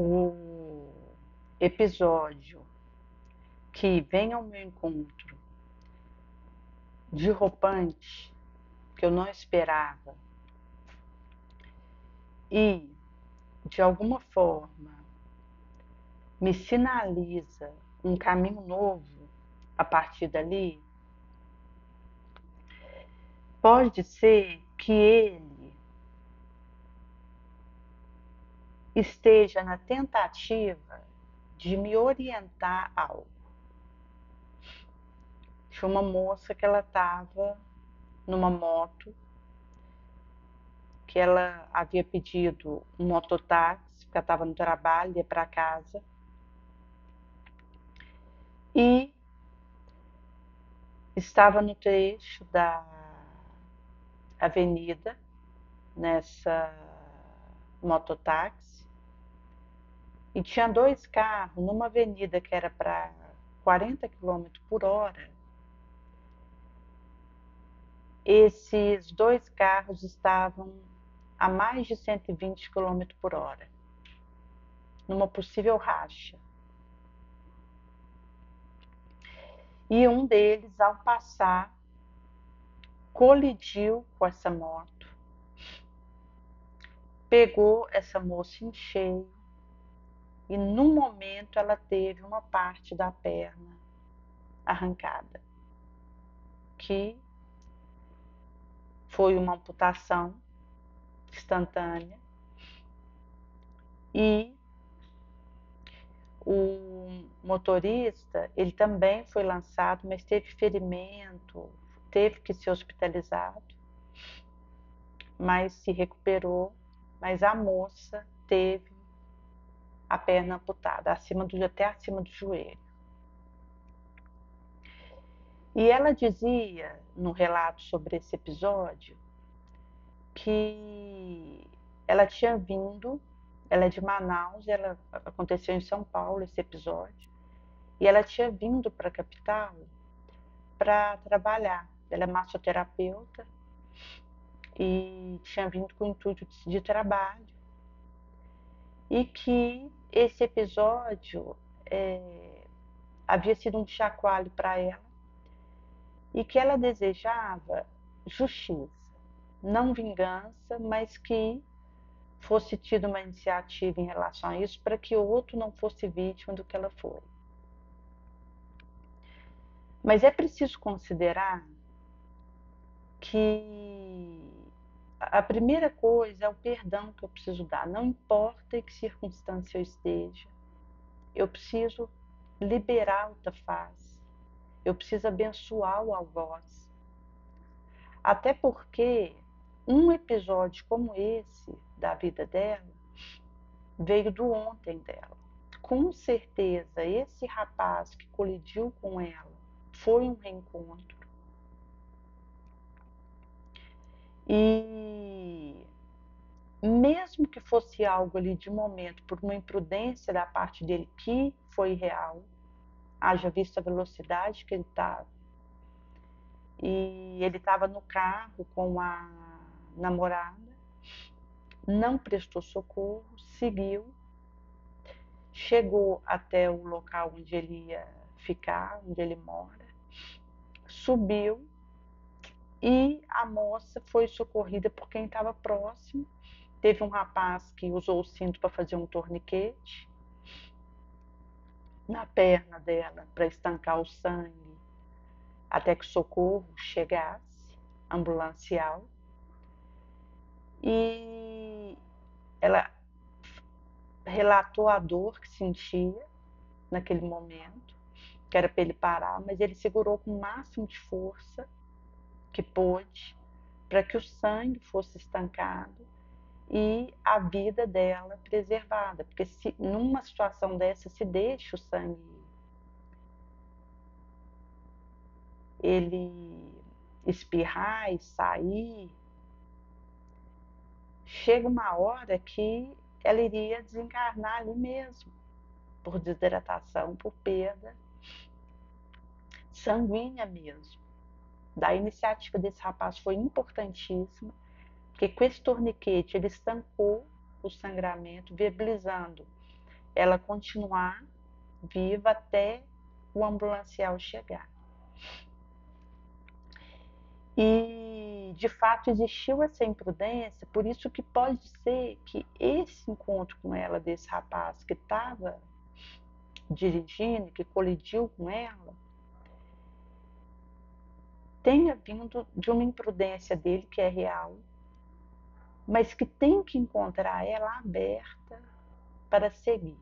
o episódio que vem ao meu encontro de roupante, que eu não esperava, e de alguma forma me sinaliza um caminho novo a partir dali, pode ser que ele esteja na tentativa de me orientar a algo. Tinha uma moça que ela estava numa moto, que ela havia pedido um mototáxi, porque ela estava no trabalho, ia para casa, e estava no trecho da avenida, nessa mototáxi, e tinha dois carros numa avenida que era para 40 km por hora. Esses dois carros estavam a mais de 120 km por hora, numa possível racha. E um deles, ao passar, colidiu com essa moto, pegou essa moça em cheio e, num momento, ela teve uma parte da perna arrancada, que foi uma amputação instantânea, e o motorista, ele também foi lançado, mas teve ferimento, teve que ser hospitalizado, mas se recuperou, mas a moça teve a perna amputada, até acima do joelho. E ela dizia, no relato sobre esse episódio, que ela tinha vindo, ela é de Manaus, aconteceu em São Paulo esse episódio, e ela tinha vindo para a capital para trabalhar. Ela é massoterapeuta e tinha vindo com o intuito de trabalho, e que esse episódio havia sido um chacoalho para ela, e que ela desejava justiça, não vingança, mas que fosse tida uma iniciativa em relação a isso, para que o outro não fosse vítima do que ela foi. Mas é preciso considerar que a primeira coisa é o perdão que eu preciso dar. Não importa em que circunstância eu esteja, eu preciso liberar a outra face, eu preciso abençoar o algoz. Até porque um episódio como esse da vida dela veio do ontem dela. Com certeza, esse rapaz que colidiu com ela foi um reencontro. E mesmo que fosse algo ali de momento, por uma imprudência da parte dele que foi real, haja visto a velocidade que ele estava, e ele estava no carro com a namorada, não prestou socorro, seguiu, chegou até o local onde ele ia ficar, onde ele mora, subiu, e a moça foi socorrida por quem estava próximo. Teve um rapaz que usou o cinto para fazer um torniquete na perna dela para estancar o sangue até que o socorro chegasse, ambulancial. E ela relatou a dor que sentia naquele momento, que era para ele parar, mas ele segurou com o máximo de força que pôde para que o sangue fosse estancado e a vida dela preservada, porque se numa situação dessa se deixa o sangue ele espirrar e sair, chega uma hora que ela iria desencarnar ali mesmo, por desidratação, por perda sanguínea mesmo. Da iniciativa desse rapaz foi importantíssima, porque com esse torniquete ele estancou o sangramento, viabilizando ela continuar viva até o ambulancial chegar. E, de fato, existiu essa imprudência, por isso que pode ser que esse encontro com ela, desse rapaz que estava dirigindo, que colidiu com ela, tenha vindo de uma imprudência dele, que é real, mas que tem que encontrar ela aberta para seguir.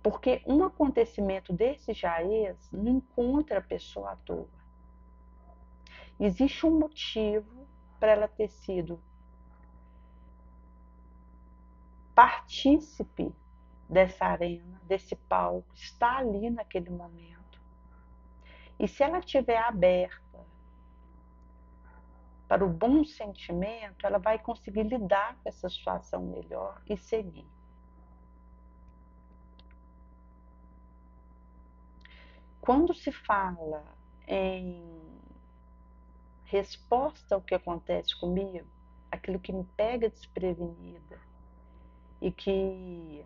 Porque um acontecimento desse jaez não encontra a pessoa à toa. Existe um motivo para ela ter sido partícipe dessa arena, desse palco, está ali naquele momento. E se ela estiver aberta para o bom sentimento, ela vai conseguir lidar com essa situação melhor e seguir. Quando se fala em resposta ao que acontece comigo, aquilo que me pega desprevenida e que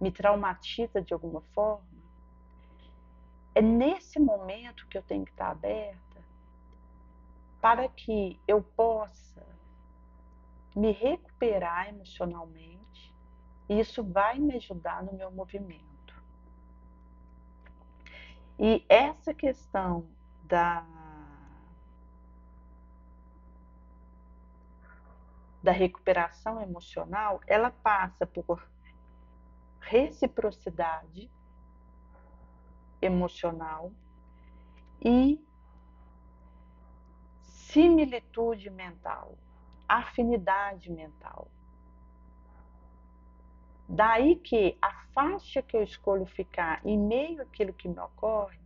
me traumatiza de alguma forma, é nesse momento que eu tenho que estar aberta para que eu possa me recuperar emocionalmente, e isso vai me ajudar no meu movimento. E essa questão da recuperação emocional, ela passa por reciprocidade emocional e similitude mental, afinidade mental. Daí que a faixa que eu escolho ficar em meio àquilo que me ocorre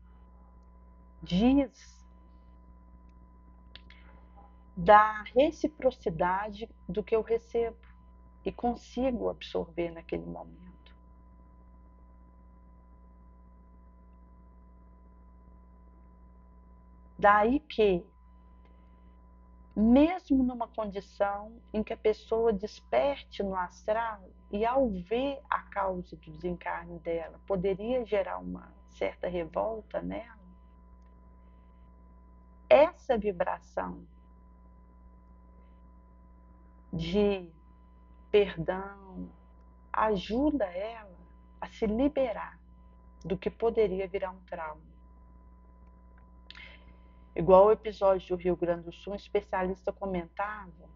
diz da reciprocidade do que eu recebo e consigo absorver naquele momento. Daí que, mesmo numa condição em que a pessoa desperte no astral e, ao ver a causa do desencarne dela, poderia gerar uma certa revolta nela, essa vibração de perdão ajuda ela a se liberar do que poderia virar um trauma. Igual o episódio do Rio Grande do Sul, um especialista comentava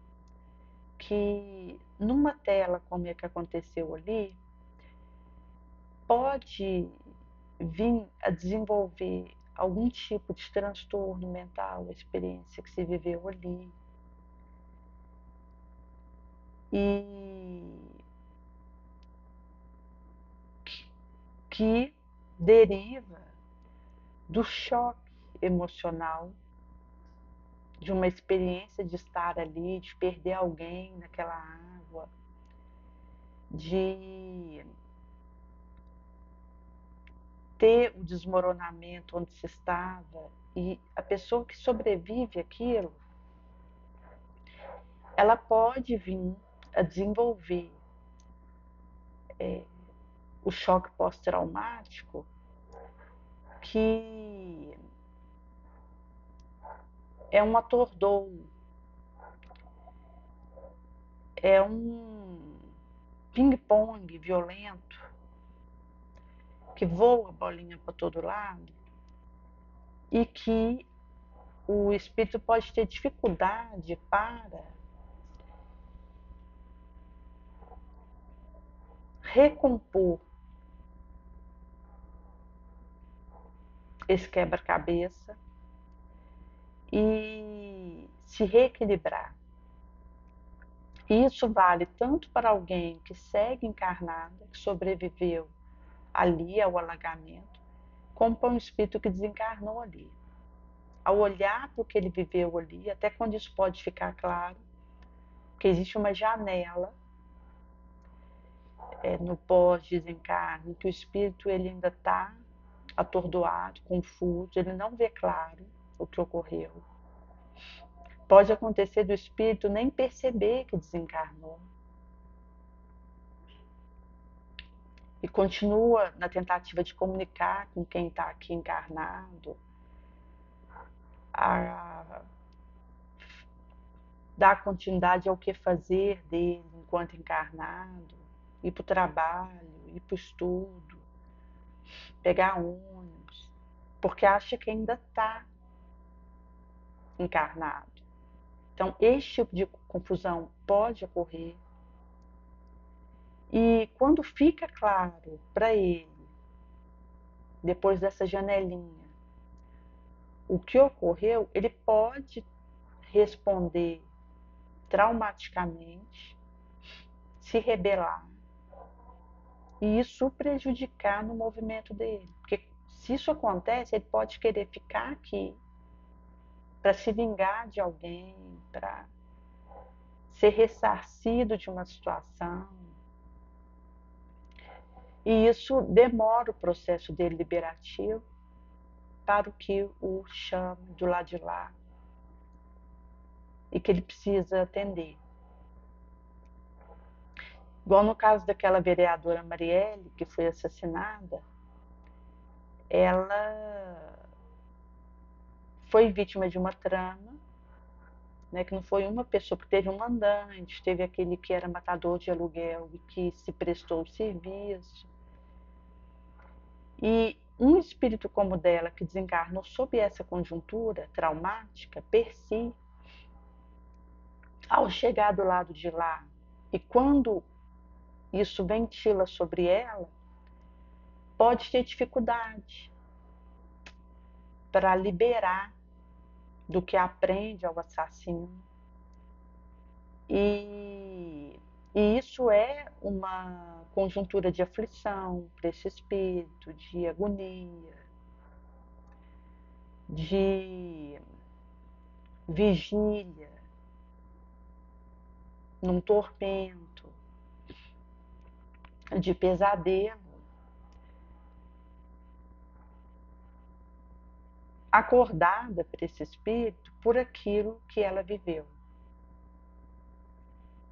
que numa tela como é que aconteceu ali, pode vir a desenvolver algum tipo de transtorno mental, a experiência que se viveu ali. E que deriva do choque emocional de uma experiência de estar ali, de perder alguém naquela água, de ter o desmoronamento onde se estava, e a pessoa que sobrevive àquilo, ela pode vir a desenvolver o choque pós-traumático, que é um atordoio, é um ping-pong violento, que voa a bolinha para todo lado, e que o espírito pode ter dificuldade para recompor esse quebra-cabeça e se reequilibrar. E isso vale tanto para alguém que segue encarnada, que sobreviveu ali ao alagamento, como para um espírito que desencarnou ali. Ao olhar para o que ele viveu ali, até quando isso pode ficar claro, que existe uma janela no pós-desencarne, que o espírito ele ainda está atordoado, confuso, ele não vê claro o que ocorreu. Pode acontecer do espírito nem perceber que desencarnou. e continua na tentativa de comunicar com quem está aqui encarnado, a dar continuidade ao que fazer dele enquanto encarnado, ir para o trabalho, ir para o estudo, pegar ônibus, porque acha que ainda está encarnado. Então, este tipo de confusão pode ocorrer. E quando fica claro para ele, depois dessa janelinha, o que ocorreu, ele pode responder traumaticamente, se rebelar e isso prejudicar no movimento dele. Porque se isso acontece, ele pode querer ficar aqui para se vingar de alguém, para ser ressarcido de uma situação. E isso demora o processo dele liberativo para o que o chama do lado de lá e que ele precisa atender. Igual no caso daquela vereadora Marielle, que foi assassinada, ela foi vítima de uma trama, né, que não foi uma pessoa, porque teve um mandante, teve aquele que era matador de aluguel e que se prestou o serviço. E um espírito como o dela, que desencarnou sob essa conjuntura traumática, per si, ao chegar do lado de lá, e quando isso ventila sobre ela, pode ter dificuldade para liberar do que aprende ao assassino. E isso é uma conjuntura de aflição para esse espírito, de agonia, de vigília, num tormento, de pesadelo, acordada para esse espírito por aquilo que ela viveu.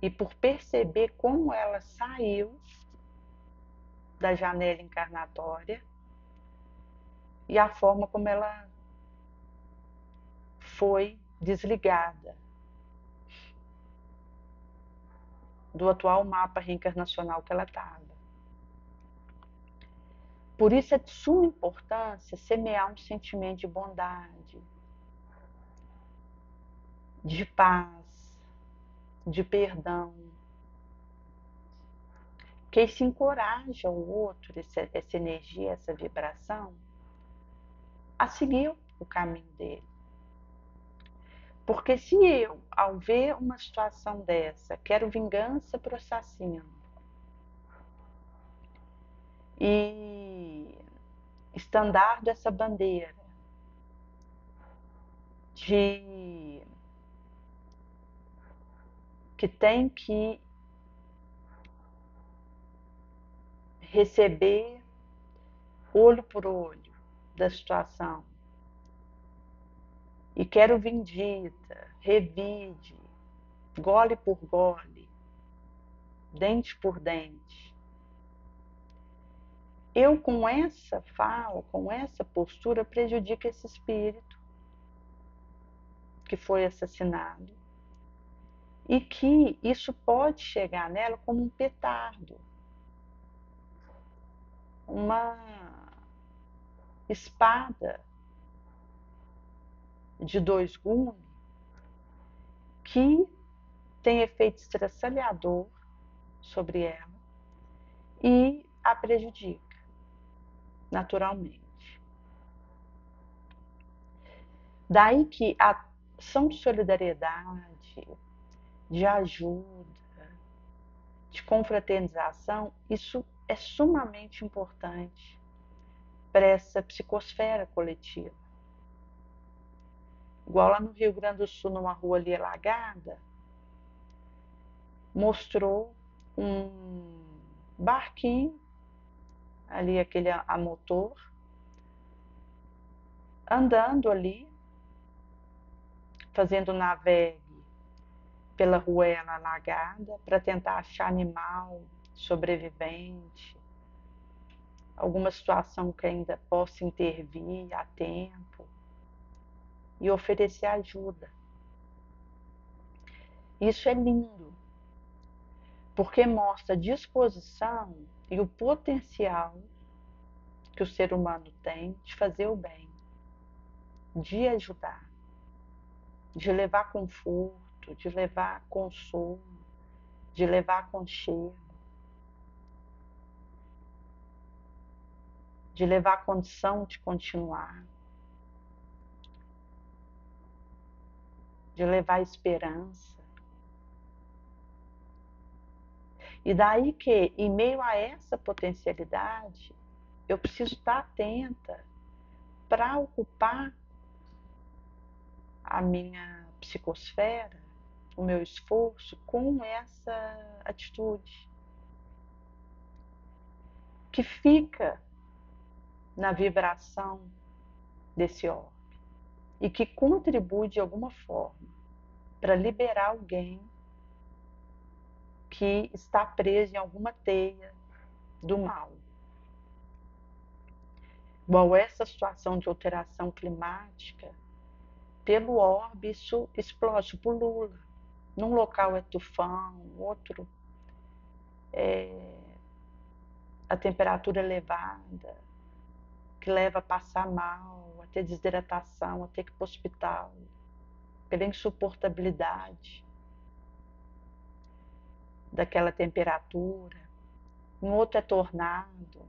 E por perceber como ela saiu da janela encarnatória e a forma como ela foi desligada do atual mapa reencarnacional que ela estava. Por isso é de suma importância semear um sentimento de bondade, de paz, de perdão, que isso encoraja o outro, essa energia, essa vibração, a seguir o caminho dele. Porque se eu, ao ver uma situação dessa, quero vingança para o assassino e estandar essa bandeira de que tem que receber olho por olho da situação e quero vindita, revide, gole por gole, dente por dente. Eu, com essa fala, com essa postura, prejudico esse espírito que foi assassinado e que isso pode chegar nela como um petardo, uma espada de dois gumes que tem efeito estraçalhador sobre ela e a prejudica naturalmente. Daí que a ação de solidariedade, de ajuda, de confraternização, isso é sumamente importante para essa psicosfera coletiva. Igual lá no Rio Grande do Sul, numa rua ali alagada, mostrou um barquinho, ali aquele a motor, andando ali, fazendo navegue pela ruela alagada para tentar achar animal sobrevivente, alguma situação que ainda possa intervir a tempo e oferecer ajuda. Isso é lindo, porque mostra a disposição e o potencial que o ser humano tem de fazer o bem, de ajudar, de levar conforto, de levar consolo, de levar aconchego, de levar condição de continuar, de levar esperança. E daí que, em meio a essa potencialidade, eu preciso estar atenta para ocupar a minha psicosfera, o meu esforço com essa atitude que fica na vibração desse orbe e que contribui de alguma forma para liberar alguém que está preso em alguma teia do mal. Igual essa situação de alteração climática, pelo orbe isso explode, pulula. Num local é tufão, outro é a temperatura elevada, que leva a passar mal, a ter desidratação, a ter que ir para o hospital, pela insuportabilidade daquela temperatura. Em outro é tornado,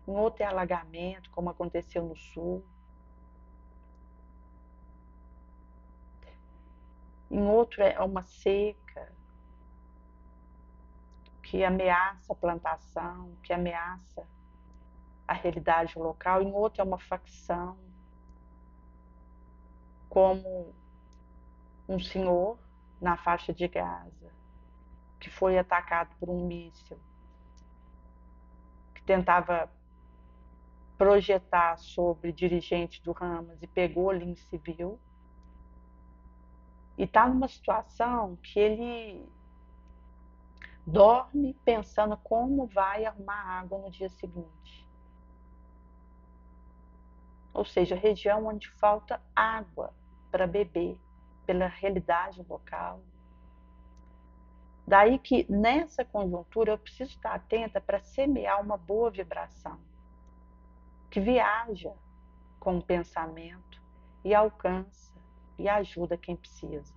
em outro é alagamento, como aconteceu no sul. Em outro é uma seca que ameaça a plantação, que ameaça a realidade local. Em outro é uma facção, como um senhor na faixa de Gaza, que foi atacado por um míssil, que tentava projetar sobre dirigentes do Hamas e pegou ali em civil. E está numa situação que ele dorme pensando como vai arrumar água no dia seguinte. Ou seja, região onde falta água para beber, pela realidade local. Daí que nessa conjuntura eu preciso estar atenta para semear uma boa vibração, que viaja com o pensamento e alcança e ajuda quem precisa.